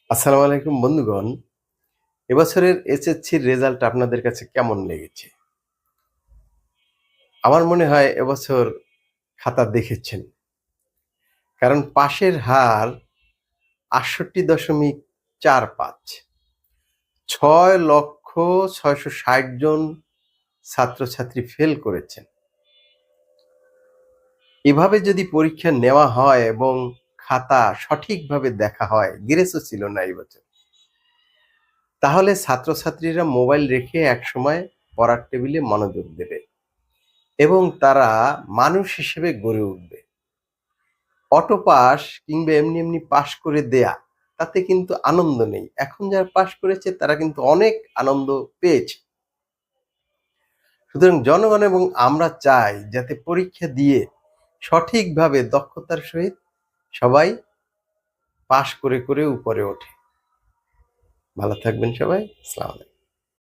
আসসালামু আলাইকুম বন্ধুগণ। এবছরের এসএসসির রেজাল্ট আপনাদের কাছে কেমন লেগেছে? আমার মনে হয় এবছর খাতা দেখেছেন। কারণ পাসের হার ৬৮.৪৫। ৬,৬৬০,০০০ জন ছাত্রছাত্রী ফেল করেছেন। এভাবে যদি পরীক্ষা নেওয়া হয় এবং খাতা সঠিকভাবে দেখা হয়, গ্রেসও ছিল না এই বছর। তাহলে ছাত্রছাত্রীরা মোবাইল রেখে একসময় পড়ার টেবিলে মনোযোগ দেবে। এবং তারা মানুষ হিসেবে গড়ে উঠবে। অটো পাস কিংবা এমনি পাস করে দেয়া, তাতে কিন্তু আনন্দ নেই। এখন যারা পাস করেছে তারা কিন্তু অনেক আনন্দ পেয়েছে। সুতরাং জনগণ এবং আমরা চাই যাতে পরীক্ষা দিয়ে সঠিকভাবে দক্ষতার সহিত সবাই পাস করে উপরে ওঠে। ভালো থাকবেন সবাই। আসসালামু আলাইকুম।